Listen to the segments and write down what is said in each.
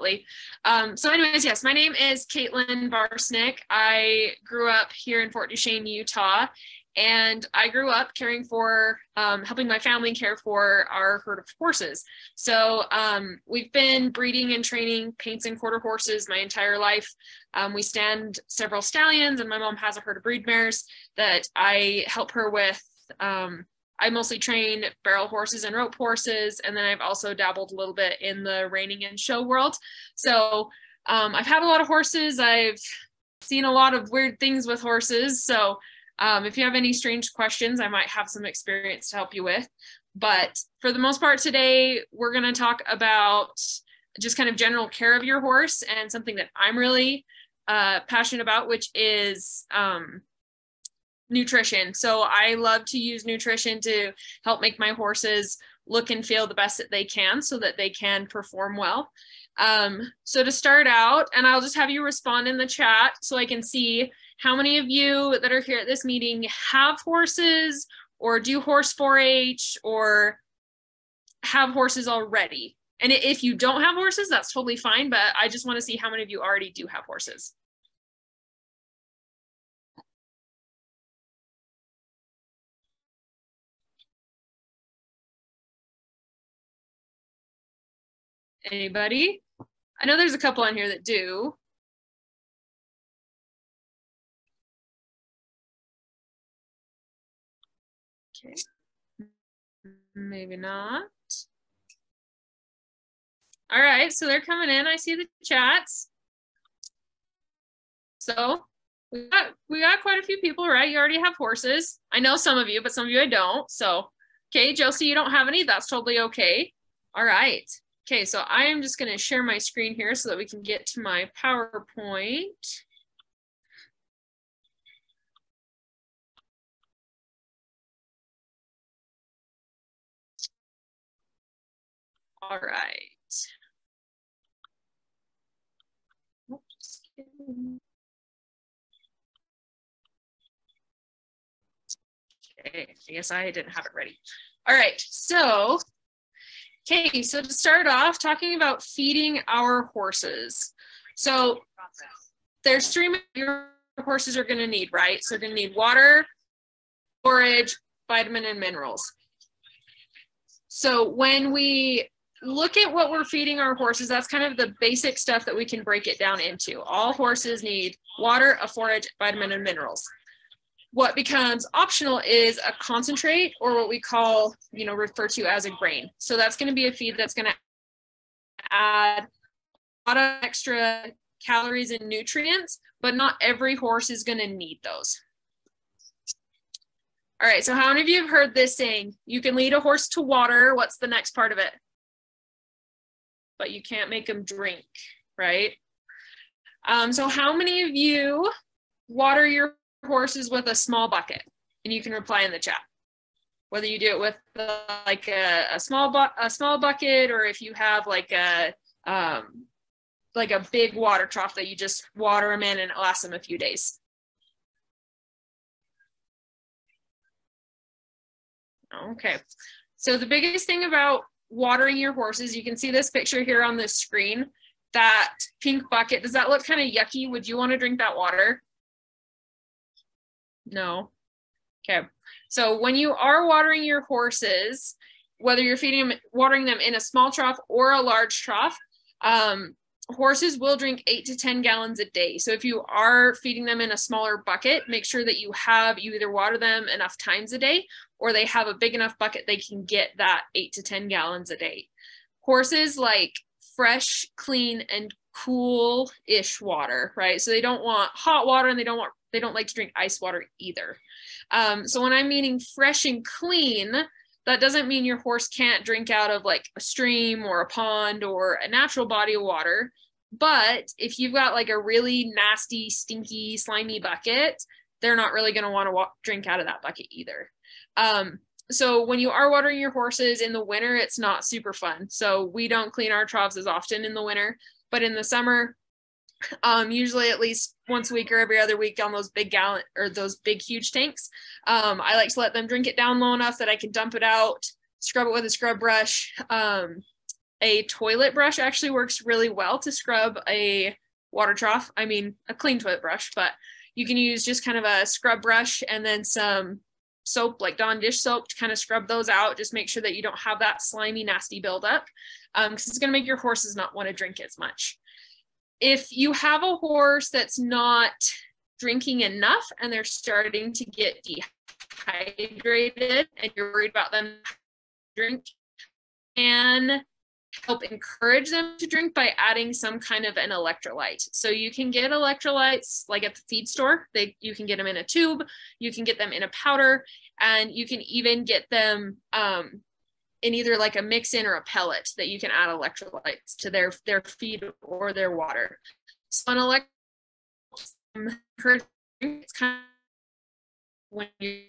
shortly. So anyways, yes, my name is Katelyn Barsnick. I grew up here in Fort Duchesne, Utah, and I grew up caring for, helping my family care for our herd of horses. So we've been breeding and training paints and quarter horses my entire life. We stand several stallions, and my mom has a herd of breed mares that I help her with. I mostly train barrel horses and rope horses, and then I've also dabbled a little bit in the reining and show world. So I've had a lot of horses. I've seen a lot of weird things with horses. So if you have any strange questions, I might have some experience to help you with. But for the most part today, we're going to talk about just kind of general care of your horse and something that I'm really passionate about, which is nutrition. So I love to use nutrition to help make my horses look and feel the best that they can so that they can perform well. So to start out, and I'll just have you respond in the chat so I can see how many of you that are here at this meeting have horses or do horse 4-H or have horses already. And if you don't have horses, that's totally fine, but I just want to see how many of you already do have horses. Anybody? I know there's a couple on here that do. Okay. Maybe not. All right, so they're coming in. I see the chats. So we got quite a few people, right? You already have horses. I know some of you, but some of you I don't. So, okay, Josie, you don't have any. That's totally okay. All right. Okay, so I am just going to share my screen here so that we can get to my PowerPoint. All right. Okay, I guess I didn't have it ready. All right, so, okay, so to start off, talking about feeding our horses. So there's 3 your horses are going to need, right? So they're going to need water, forage, vitamin, and minerals. So when we look at what we're feeding our horses, that's kind of the basic stuff that we can break it down into. All horses need water, a forage, vitamin, and minerals. What becomes optional is a concentrate, or what we call, refer to as a grain. So that's going to be a feed that's going to add a lot of extra calories and nutrients, but not every horse is going to need those. All right, so how many of you have heard this saying, you can lead a horse to water, what's the next part of it? But you can't make them drink, right? So how many of you water your horses with a small bucket? And you can reply in the chat, whether you do it with like a small bucket, or if you have like a big water trough that you just water them in and it lasts them a few days. Okay, so the biggest thing about watering your horses, you can see this picture here on the screen, that pink bucket. Does that look kind of yucky? Would you want to drink that water? No. Okay, so when you are watering your horses, whether you're watering them in a small trough or a large trough, horses will drink 8 to 10 gallons a day. So if you are feeding them in a smaller bucket, make sure that you either water them enough times a day, or they have a big enough bucket they can get that 8 to 10 gallons a day. Horses like fresh, clean, and cool-ish water, right? So they don't want hot water, and they don't like to drink ice water either. So when I'm meaning fresh and clean, that doesn't mean your horse can't drink out of like a stream or a pond or a natural body of water. But if you've got like a really nasty, stinky, slimy bucket, they're not really going to want to drink out of that bucket either. So when you are watering your horses in the winter, it's not super fun. So we don't clean our troughs as often in the winter, but in the summer, usually at least once a week or every other week on those big gallon or those big huge tanks. I like to let them drink it down low enough that I can dump it out, scrub it with a scrub brush, A toilet brush actually works really well to scrub a water trough. I mean, a clean toilet brush, but you can use just kind of a scrub brush and then some soap, like Dawn dish soap, to kind of scrub those out. Just make sure that you don't have that slimy, nasty buildup, because it's going to make your horses not want to drink as much. If you have a horse that's not drinking enough and they're starting to get dehydrated and you're worried about them drink, and help encourage them to drink by adding some kind of an electrolyte. So you can get electrolytes like at the feed store. You can get them in a tube, you can get them in a powder, and you can even get them in either like a mix-in or a pellet that you can add electrolytes to their feed or their water. So an electrolyte, it's kind of when you use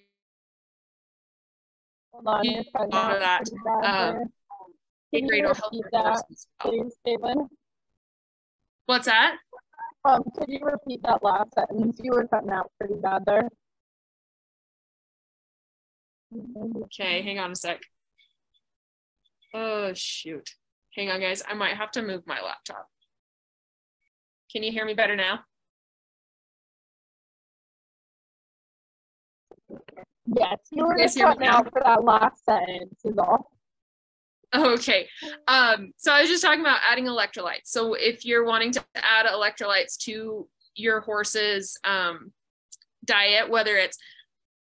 a lot of that. What's that? Could you repeat that last sentence? You were cutting out pretty bad there. Okay, hang on a sec. Oh, shoot. Hang on, guys. I might have to move my laptop. Can you hear me better now? Yes, you were just cutting out for that last sentence is all. Okay. So I was just talking about adding electrolytes. So if you're wanting to add electrolytes to your horse's diet, whether it's,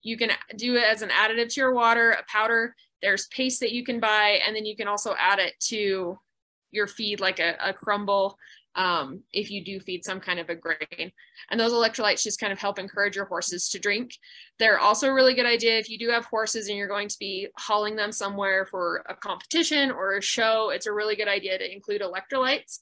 you can do it as an additive to your water, a powder, there's paste that you can buy, and then you can also add it to your feed like a crumble if you do feed some kind of a grain. And those electrolytes just kind of help encourage your horses to drink. They're also a really good idea if you do have horses and you're going to be hauling them somewhere for a competition or a show. It's a really good idea to include electrolytes.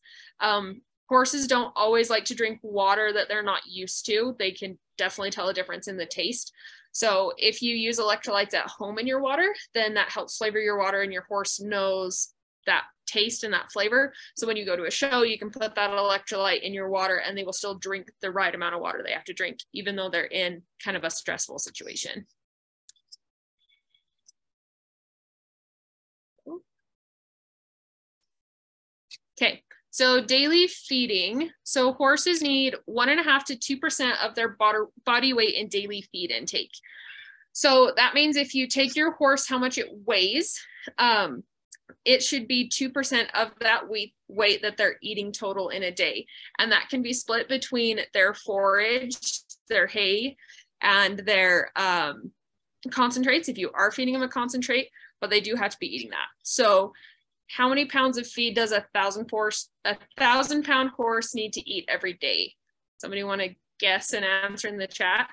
Horses don't always like to drink water that they're not used to. They can definitely tell a difference in the taste. So if you use electrolytes at home in your water, then that helps flavor your water and your horse knows that taste and that flavor. So when you go to a show, you can put that electrolyte in your water and they will still drink the right amount of water they have to drink, even though they're in kind of a stressful situation. Okay, so daily feeding. So horses need 1.5 to 2% of their body weight in daily feed intake. So that means if you take your horse, how much it weighs, it should be 2% of that weight that they're eating total in a day. And that can be split between their forage, their hay, and their concentrates, if you are feeding them a concentrate, but they do have to be eating that. So how many pounds of feed does a 1,000-pound horse need to eat every day? Somebody want to guess and answer in the chat?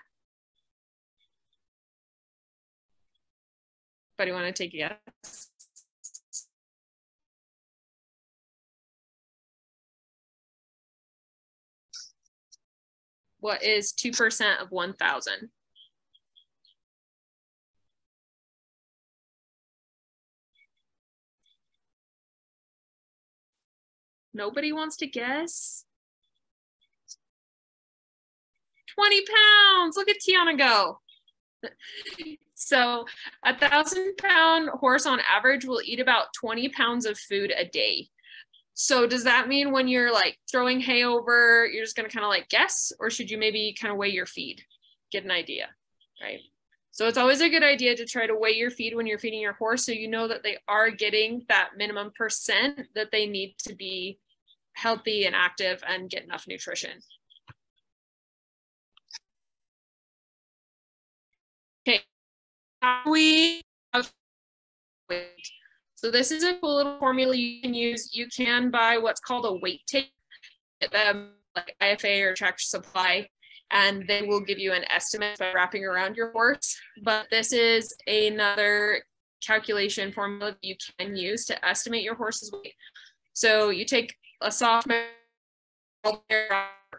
Anybody want to take a guess? What is 2% of 1,000? Nobody wants to guess? 20 pounds. Look at Tiana go. So a 1,000-pound horse on average will eat about 20 pounds of food a day. So does that mean when you're like throwing hay over, you're just going to kind of like guess, or should you maybe kind of weigh your feed, get an idea, right? So it's always a good idea to try to weigh your feed when you're feeding your horse so you know that they are getting that minimum percent that they need to be healthy and active and get enough nutrition. Okay, so this is a cool little formula you can use. You can buy what's called a weight tape, like IFA or Tractor Supply, and they will give you an estimate by wrapping around your horse. But this is another calculation formula that you can use to estimate your horse's weight. So you take a soft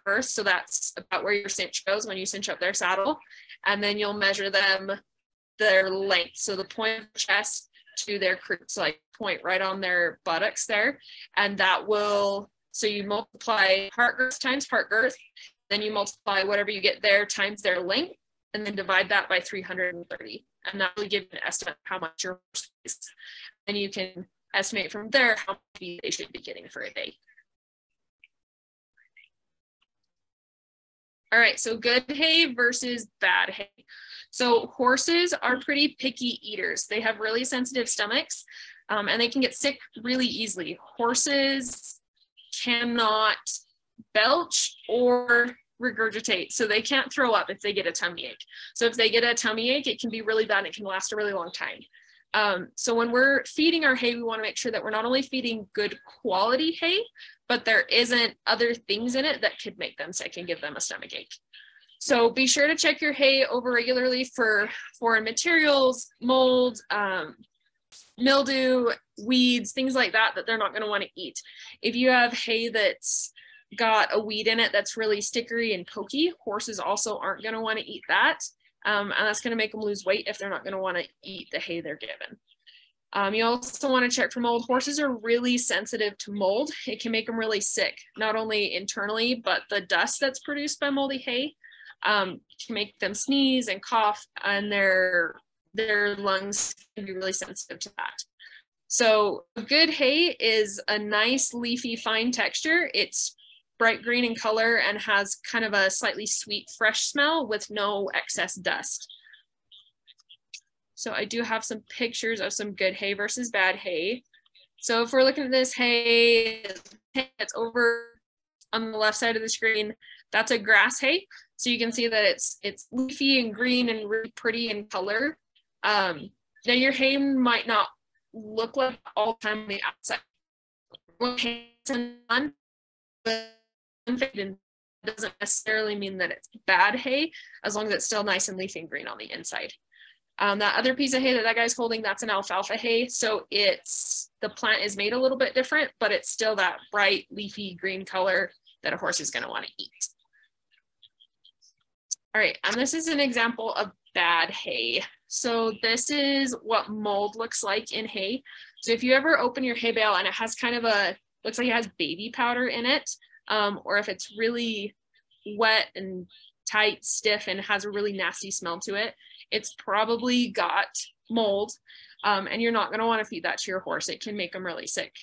first, so that's about where your cinch goes when you cinch up their saddle, and then you'll measure their length, so the point of the chest to their croups, like point right on their buttocks there, and that will, so you multiply heart girth times heart girth, then you multiply whatever you get there times their length, and then divide that by 330, and that will give you an estimate of how much your horse weighs. And you can estimate from there how much feed they should be getting for a day. All right, so good hay versus bad hay. So horses are pretty picky eaters. They have really sensitive stomachs, and they can get sick really easily. Horses cannot belch or regurgitate, so they can't throw up if they get a tummy ache. So if they get a tummy ache, it can be really bad. It can last a really long time. So when we're feeding our hay, we want to make sure that we're not only feeding good quality hay, but there isn't other things in it that could make them sick and give them a stomach ache. So be sure to check your hay over regularly for foreign materials, mold, mildew, weeds, things like that they're not going to want to eat. If you have hay that's got a weed in it that's really stickery and pokey, horses also aren't going to want to eat that. And that's going to make them lose weight if they're not going to want to eat the hay they're given. You also want to check for mold. Horses are really sensitive to mold. It can make them really sick, not only internally, but the dust that's produced by moldy hay can make them sneeze and cough, and their lungs can be really sensitive to that. So good hay is a nice leafy fine texture. It's bright green in color and has kind of a slightly sweet fresh smell with no excess dust. So I do have some pictures of some good hay versus bad hay. So if we're looking at this hay that's over on the left side of the screen, that's a grass hay. So you can see that it's leafy and green and really pretty in color. Now your hay might not look like all the time on the outside. When hay's on, it doesn't necessarily mean that it's bad hay, as long as it's still nice and leafy and green on the inside. That other piece of hay that guy's holding, that's an alfalfa hay. So the plant is made a little bit different, but it's still that bright leafy green color that a horse is going to want to eat. All right, and this is an example of bad hay. So this is what mold looks like in hay. So if you ever open your hay bale and it has kind of looks like it has baby powder in it, or if it's really wet and tight, stiff, and has a really nasty smell to it, it's probably got mold, and you're not going to want to feed that to your horse. It can make them really sick.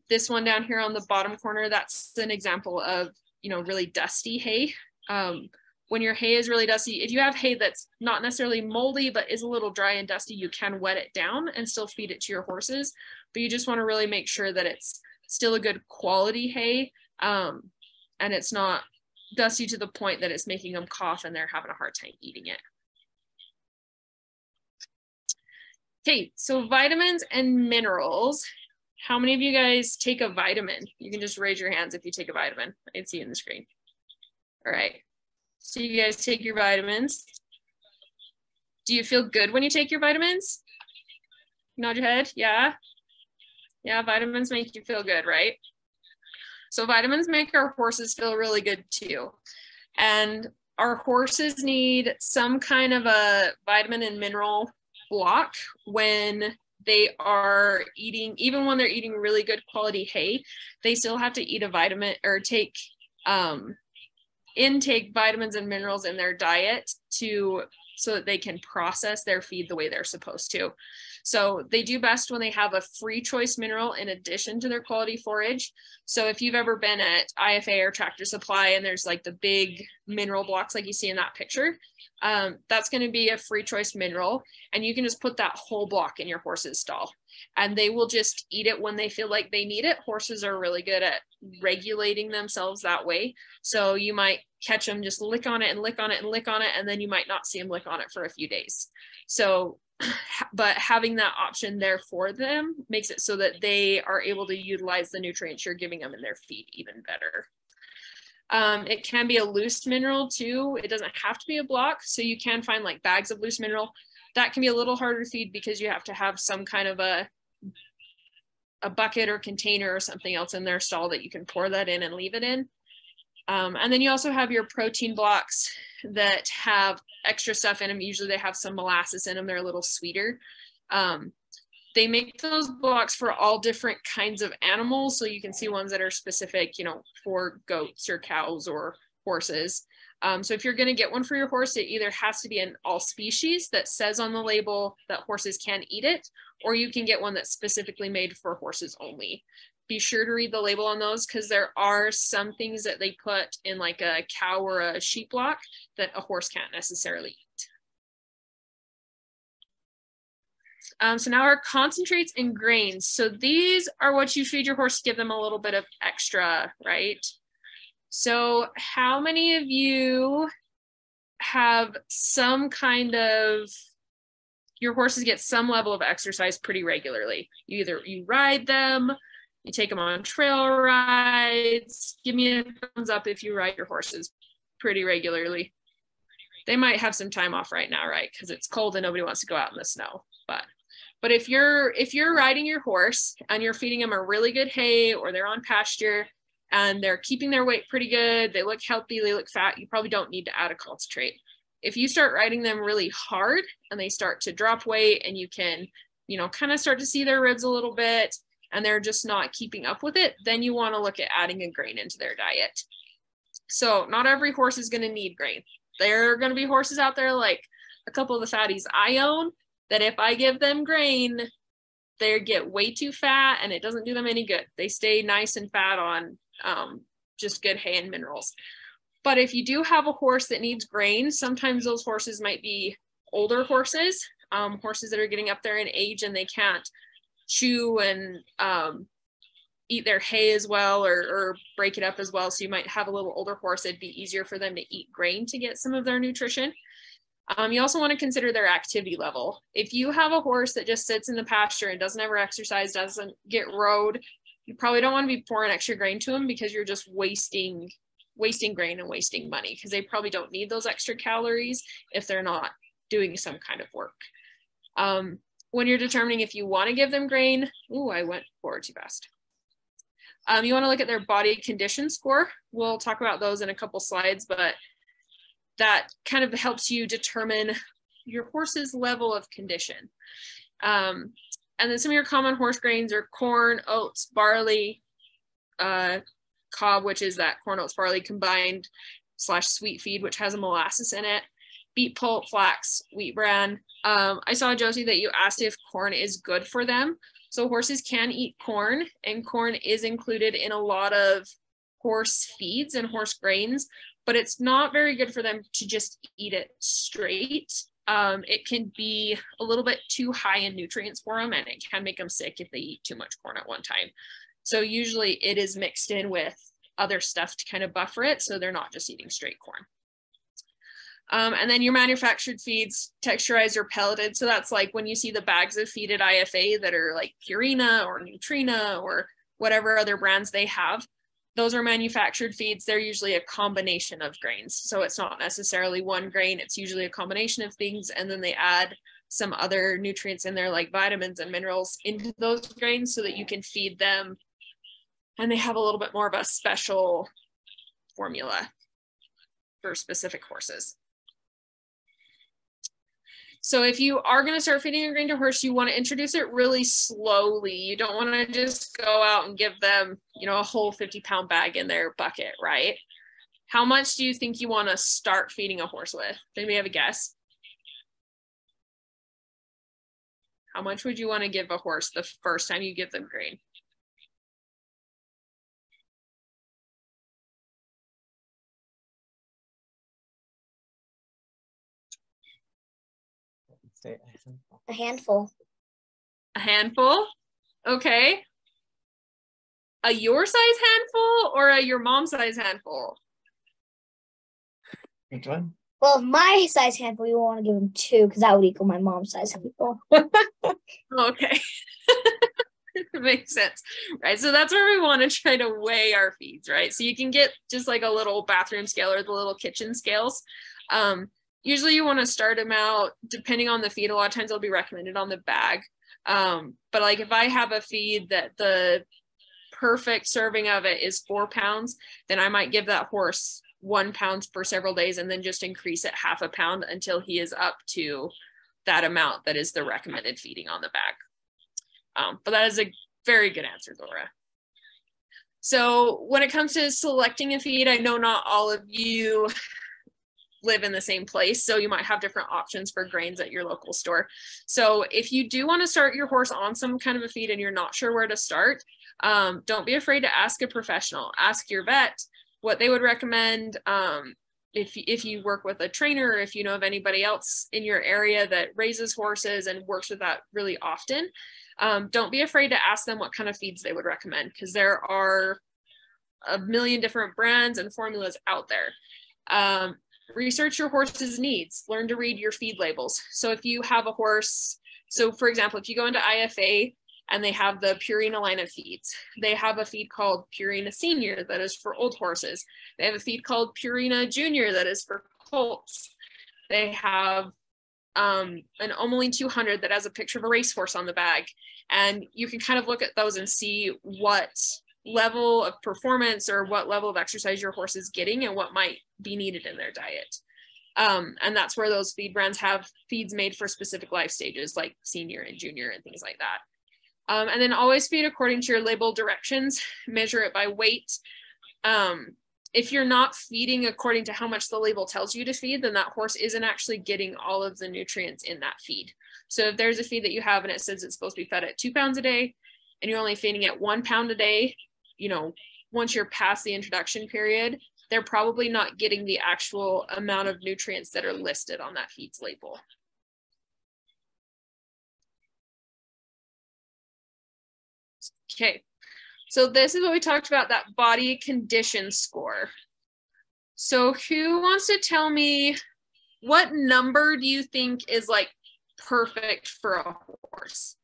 This one down here on the bottom corner, that's an example of, really dusty hay. When your hay is really dusty, if you have hay that's not necessarily moldy, but is a little dry and dusty, you can wet it down and still feed it to your horses. But you just want to really make sure that it's still a good quality hay, and it's not dusty to the point that it's making them cough and they're having a hard time eating it. Okay, so vitamins and minerals. How many of you guys take a vitamin? You can just raise your hands if you take a vitamin. I can see in the screen. All right, so you guys take your vitamins. Do you feel good when you take your vitamins? Nod your head, yeah? Yeah, vitamins make you feel good, right? So vitamins make our horses feel really good too. And our horses need some kind of a vitamin and mineral block when they are eating, even when they're eating really good quality hay, they still have to eat a vitamin or intake vitamins and minerals in their diet so that they can process their feed the way they're supposed to. So they do best when they have a free choice mineral in addition to their quality forage. So if you've ever been at IFA or Tractor Supply and there's like the big mineral blocks like you see in that picture, that's going to be a free choice mineral, and you can just put that whole block in your horse's stall and they will just eat it when they feel like they need it. Horses are really good at regulating themselves that way. So you might catch them just lick on it and lick on it and lick on it, and then you might not see them lick on it for a few days. So, but having that option there for them makes it so that they are able to utilize the nutrients you're giving them in their feed even better. It can be a loose mineral too. It doesn't have to be a block. So you can find like bags of loose mineral. That can be a little harder to feed because you have to have some kind of a bucket or container or something else in their stall that you can pour that in and leave it in. And then you also have your protein blocks that have extra stuff in them. Usually they have some molasses in them. They're a little sweeter. They make those blocks for all different kinds of animals. So you can see ones that are specific, for goats or cows or horses. So if you're going to get one for your horse, it either has to be an all species that says on the label that horses can eat it, or you can get one that's specifically made for horses only. Be sure to read the label on those, because there are some things that they put in like a cow or a sheep block that a horse can't necessarily eat. So now our concentrates and grains. So these are what you feed your horse to give them a little bit of extra, right? So how many of you have some kind of, your horses get some level of exercise pretty regularly? You ride them, you take them on trail rides. Give me a thumbs up if you ride your horses pretty regularly. They might have some time off right now, right? Because it's cold and nobody wants to go out in the snow. But if you're riding your horse and you're feeding them a really good hay, or they're on pasture and they're keeping their weight pretty good, they look healthy, they look fat, you probably don't need to add a concentrate. If you start riding them really hard and they start to drop weight, and you can, kind of start to see their ribs a little bit, and they're just not keeping up with it, then you want to look at adding a grain into their diet. So not every horse is going to need grain. There are going to be horses out there, like a couple of the fatties I own, that if I give them grain, they get way too fat and it doesn't do them any good. They stay nice and fat on just good hay and minerals. But if you do have a horse that needs grain, sometimes those horses might be older horses, horses that are getting up there in age and they can't chew and eat their hay as well, or break it up as well. So you might have a little older horse. It'd be easier for them to eat grain to get some of their nutrition. You also want to consider their activity level. If you have a horse that just sits in the pasture and doesn't ever exercise, doesn't get rode, you probably don't want to be pouring extra grain to them, because you're just wasting grain and wasting money, because they probably don't need those extra calories if they're not doing some kind of work. When you're determining if you want to give them grain, I went forward too fast. You want to look at their body condition score. We'll talk about those in a couple slides, but that kind of helps you determine your horse's level of condition. And then some of your common horse grains are corn, oats, barley, cob, which is that corn, oats, barley combined / sweet feed, which has a molasses in it, beet pulp, flax, wheat bran. I saw, Josie, that you asked if corn is good for them. So horses can eat corn, and corn is included in a lot of horse feeds and horse grains, but it's not very good for them to just eat it straight. It can be a little bit too high in nutrients for them, and it can make them sick if they eat too much corn at one time. So usually it is mixed in with other stuff to kind of buffer it, so they're not just eating straight corn. And then your manufactured feeds, texturized or pelleted. So that's like when you see the bags of feed at IFA that are like Purina or Nutrina or whatever other brands they have. Those are manufactured feeds. They're usually a combination of grains. So it's not necessarily one grain. It's usually a combination of things. And then they add some other nutrients in there, like vitamins and minerals, into those grains so that you can feed them. And they have a little bit more of a special formula for specific horses. So if you are going to start feeding a grain to a horse, you want to introduce it really slowly. You don't want to just go out and give them, a whole 50-pound bag in their bucket, right? How much do you think you want to start feeding a horse with? Does anybody have a guess? How much would you want to give a horse the first time you give them grain? A handful. A handful? Okay. A your size handful or a your mom size handful? Which one? Well, my size handful, you want to give them 2 because that would equal my mom's size handful. Okay. Makes sense. Right. So that's where we want to try to weigh our feeds, right? So you can get just like a little bathroom scale or the little kitchen scales. Usually you want to start them out depending on the feed. A lot of times it'll be recommended on the bag. But like if I have a feed that the perfect serving of it is 4 pounds, then I might give that horse 1 pound for several days and then just increase it half a pound until he is up to that amount that is the recommended feeding on the bag. But that is a very good answer, Laura. So when it comes to selecting a feed, I know not all of you live in the same place, so you might have different options for grains at your local store. So if you do want to start your horse on some kind of a feed and you're not sure where to start, don't be afraid to ask a professional. Ask your vet what they would recommend. If you work with a trainer, or if you know of anybody else in your area that raises horses and works with that really often, don't be afraid to ask them what kind of feeds they would recommend, because there are a million different brands and formulas out there. Research your horse's needs. Learn to read your feed labels. So if you have a horse, so for example, if you go into IFA and they have the Purina line of feeds, they have a feed called Purina Senior that is for old horses. They have a feed called Purina Junior that is for colts. They have an Omeline 200 that has a picture of a racehorse on the bag. And you can kind of look at those and see what level of performance or what level of exercise your horse is getting and what might be needed in their diet. And that's where those feed brands have feeds made for specific life stages like senior and junior and things like that. And then always feed according to your label directions. Measure it by weight. If you're not feeding according to how much the label tells you to feed, then that horse isn't actually getting all of the nutrients in that feed. So if there's a feed that you have and it says it's supposed to be fed at 2 pounds a day and you're only feeding it 1 pound a day, you know, once you're past the introduction period, they're probably not getting the actual amount of nutrients that are listed on that feed's label. Okay, so this is what we talked about, that body condition score. So who wants to tell me what number do you think is like perfect for a horse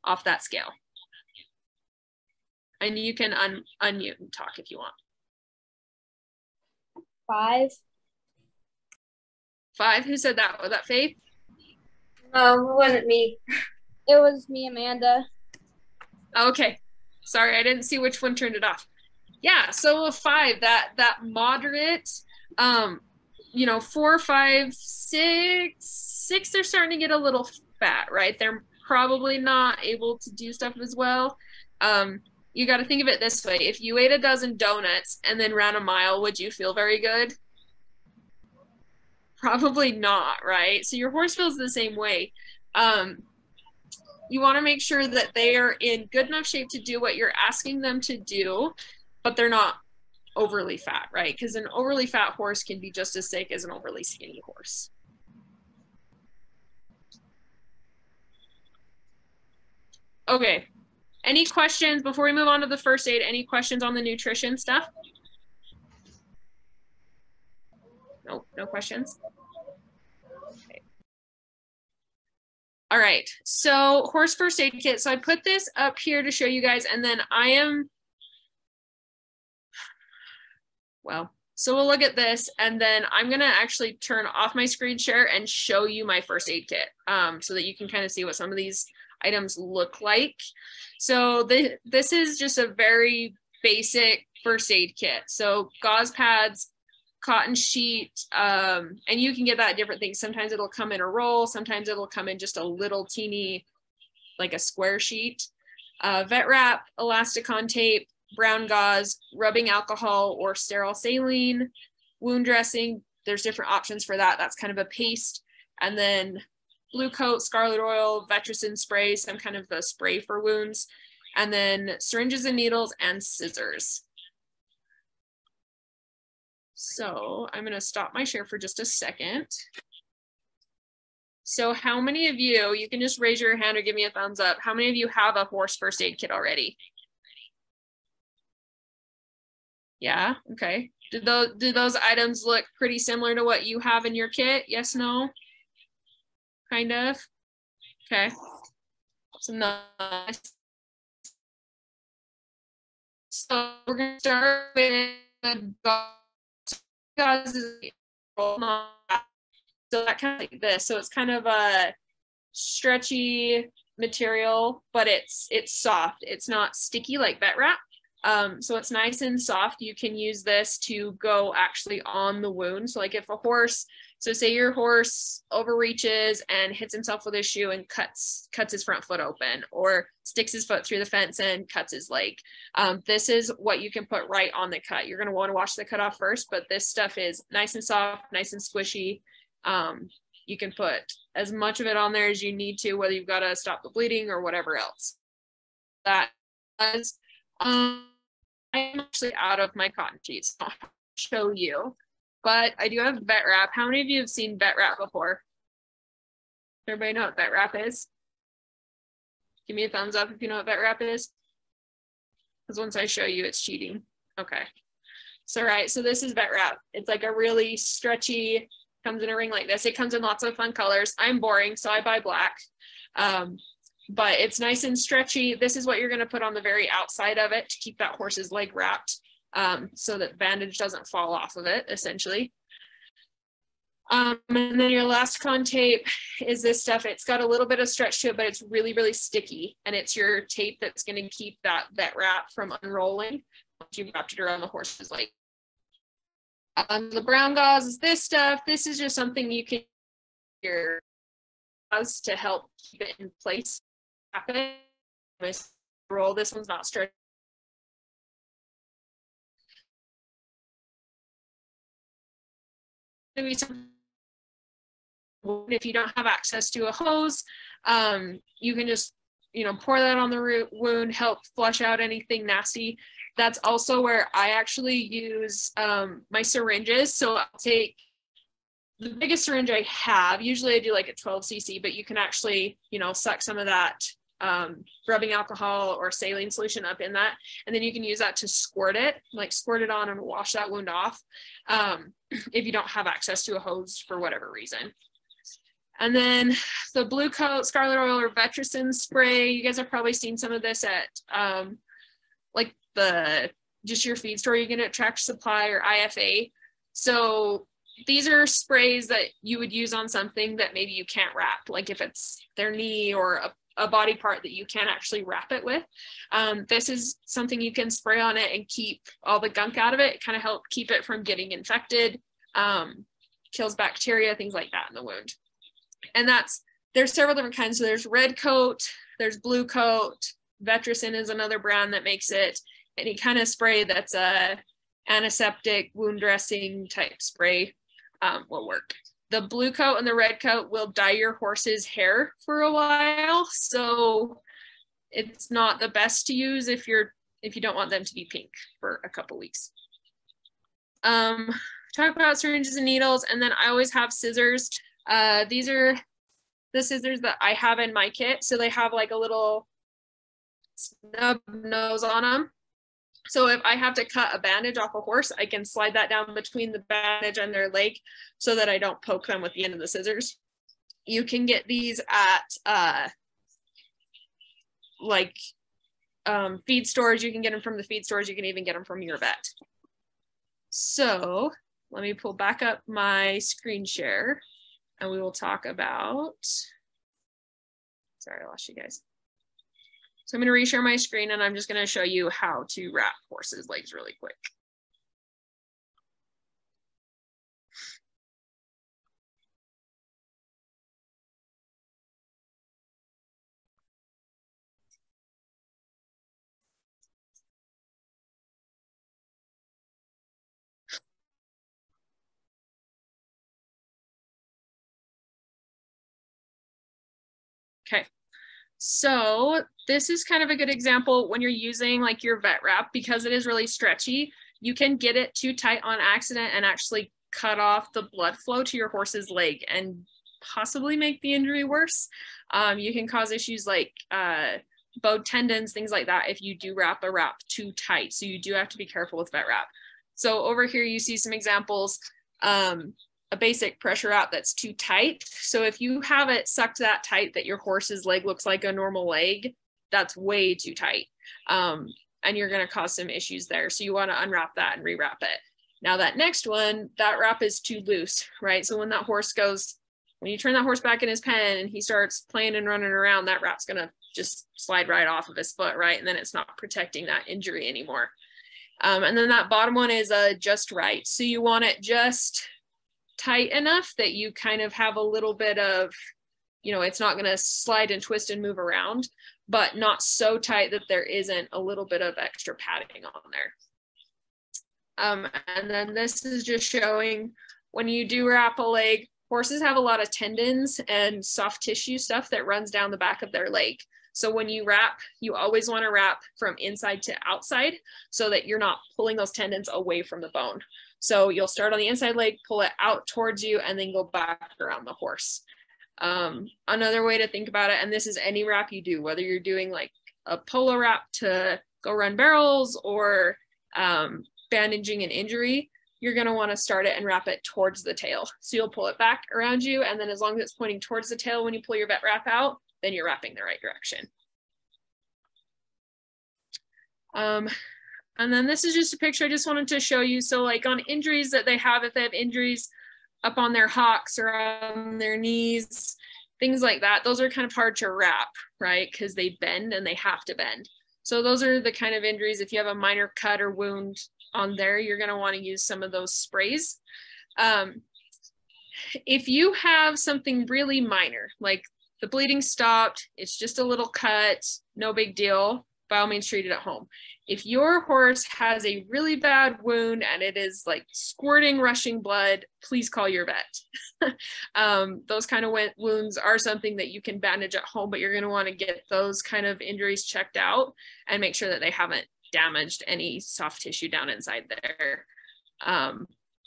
off that scale? And you can unmute and talk if you want. 5. 5? Who said that? Was that Faith? It wasn't me. It was me, Amanda. Okay. Sorry, I didn't see which one turned it off. Yeah, so a 5, that moderate, you know, 4, 5, 6, they're starting to get a little fat, right? They're probably not able to do stuff as well. You got to think of it this way. If you ate a dozen donuts and then ran a mile, would you feel very good? Probably not, right? So your horse feels the same way. You want to make sure that they are in good enough shape to do what you're asking them to do, but they're not overly fat, right? Because an overly fat horse can be just as sick as an overly skinny horse. Okay. Any questions before we move on to the first aid? Any questions on the nutrition stuff? Nope, no questions. Okay. All right, so horse first aid kit. So I put this up here to show you guys, and then so we'll look at this, and then I'm gonna actually turn off my screen share and show you my first aid kit so that you can kind of see what some of these items look like. So this is just a very basic first aid kit. So gauze pads, cotton sheet, and you can get that at different things. Sometimes it'll come in a roll, sometimes it'll come in just a little teeny, like a square sheet. Vet wrap, elasticon tape, brown gauze, rubbing alcohol or sterile saline, wound dressing. There's different options for that. That's kind of a paste. And then blue coat, scarlet oil, Vetricin spray, some kind of a spray for wounds, and then syringes and needles and scissors. So I'm going to stop my share for just a second. So how many of you can just raise your hand or give me a thumbs up. How many of you have a horse first aid kit already? Yeah, okay. Do those items look pretty similar to what you have in your kit? Yes, no? Kind of. Okay. So nice. So we're gonna start with gauze. So that kind of like this. So it's kind of a stretchy material, but it's soft. It's not sticky like vet wrap. So it's nice and soft. You can use this to go actually on the wound. So like if a horse, so say your horse overreaches and hits himself with his shoe and cuts his front foot open, or sticks his foot through the fence and cuts his leg. This is what you can put right on the cut. You're going to want to wash the cut off first, but this stuff is nice and soft, nice and squishy. You can put as much of it on there as you need to, whether you've got to stop the bleeding or whatever else. That does. I'm actually out of my cotton sheets. I'll show you, but I do have vet wrap. How many of you have seen vet wrap before? Everybody know what vet wrap is? Give me a thumbs up if you know what vet wrap is. Because once I show you, it's cheating. Okay. So, right. So this is vet wrap. It's like a really stretchy, comes in a ring like this. It comes in lots of fun colors. I'm boring, so I buy black. But it's nice and stretchy. This is what you're going to put on the very outside of it to keep that horse's leg wrapped, so that bandage doesn't fall off of it, essentially. And then your Elasticon tape is this stuff. It's got a little bit of stretch to it, but it's really, really sticky. And it's your tape that's going to keep that vet wrap from unrolling once you've wrapped it around the horse's leg. The brown gauze is this stuff. This is just something you can use to help keep it in place. Roll. This one's not stretched. If you don't have access to a hose, you can just, pour that on the wound, help flush out anything nasty. That's also where I actually use my syringes. So I'll take the biggest syringe I have. Usually I do like a 12 cc, but you can actually, suck some of that rubbing alcohol or saline solution up in that, and then you can use that to squirt it on and wash that wound off, if you don't have access to a hose for whatever reason. And then the Blue Coat Scarlet Oil or Vetricin spray, you guys have probably seen some of this at like just your feed store. You can at Tractor Supply or IFA. So these are sprays that you would use on something that maybe you can't wrap, like if it's their knee or a body part that you can't actually wrap it with. This is something you can spray on it and keep all the gunk out of it. Kind of help keep it from getting infected, kills bacteria, things like that in the wound. And there's several different kinds. So there's Red Coat, there's Blue Coat, Vetricin is another brand that makes it. Any kind of spray that's a antiseptic wound dressing type spray will work. The Blue Coat and the Red Coat will dye your horse's hair for a while, so it's not the best to use if you don't want them to be pink for a couple weeks. Talk about syringes and needles, and then I always have scissors. These are the scissors that I have in my kit. So they have like a little snub nose on them. So if I have to cut a bandage off a horse, I can slide that down between the bandage and their leg so that I don't poke them with the end of the scissors. You can get these at feed stores. You can get them from the feed stores. You can even get them from your vet. So let me pull back up my screen share and we will talk about, sorry, I lost you guys. So I'm going to reshare my screen and I'm just going to show you how to wrap horses' legs really quick. Okay. So this is kind of a good example when you're using like your vet wrap, because it is really stretchy. You can get it too tight on accident and actually cut off the blood flow to your horse's leg and possibly make the injury worse. You can cause issues like bowed tendons, things like that, if you do wrap a wrap too tight. So you do have to be careful with vet wrap. So over here you see some examples. A basic pressure wrap that's too tight. So if you have it sucked that tight that your horse's leg looks like a normal leg, that's way too tight. And you're going to cause some issues there. So you want to unwrap that and rewrap it. Now that next one, that wrap is too loose, right? So when that horse goes When you turn that horse back in his pen and he starts playing and running around, that wrap's gonna just slide right off of his foot, right? And then it's not protecting that injury anymore. And then that bottom one is just right. So you want it just tight enough that you kind of have a little bit of, you know, it's not gonna slide and twist and move around, but not so tight that there isn't a little bit of extra padding on there. And then this is just showing when you do wrap a leg, horses have a lot of tendons and soft tissue stuff that runs down the back of their leg. So when you wrap, you always want to wrap from inside to outside so that you're not pulling those tendons away from the bone. So you'll start on the inside leg, pull it out towards you, and then go back around the horse. Another way to think about it, and this is any wrap you do, whether you're doing like a polo wrap to go run barrels or bandaging an injury, you're going to want to start it and wrap it towards the tail. So you'll pull it back around you, and then as long as it's pointing towards the tail when you pull your vet wrap out, then you're wrapping the right direction. And then this is just a picture I just wanted to show you. So like on injuries that they have, if they have injuries up on their hocks or on their knees, things like that, those are kind of hard to wrap, right? Because they bend and they have to bend. So those are the kind of injuries, if you have a minor cut or wound on there, you're going to want to use some of those sprays. If you have something really minor, like the bleeding stopped, it's just a little cut, no big deal, by all means treat it at home. If your horse has a really bad wound and it is like squirting, rushing blood, please call your vet. Those kind of wounds are something that you can bandage at home, but you're going to want to get those kind of injuries checked out and make sure that they haven't damaged any soft tissue down inside there,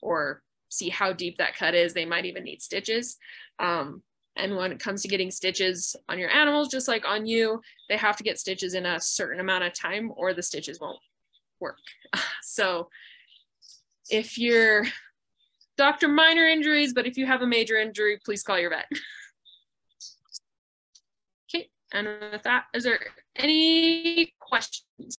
or see how deep that cut is. They might even need stitches. And when it comes to getting stitches on your animals, just like on you, they have to get stitches in a certain amount of time or the stitches won't work. So if you're doctor minor injuries, but if you have a major injury, please call your vet. Okay, and with that, is there any questions?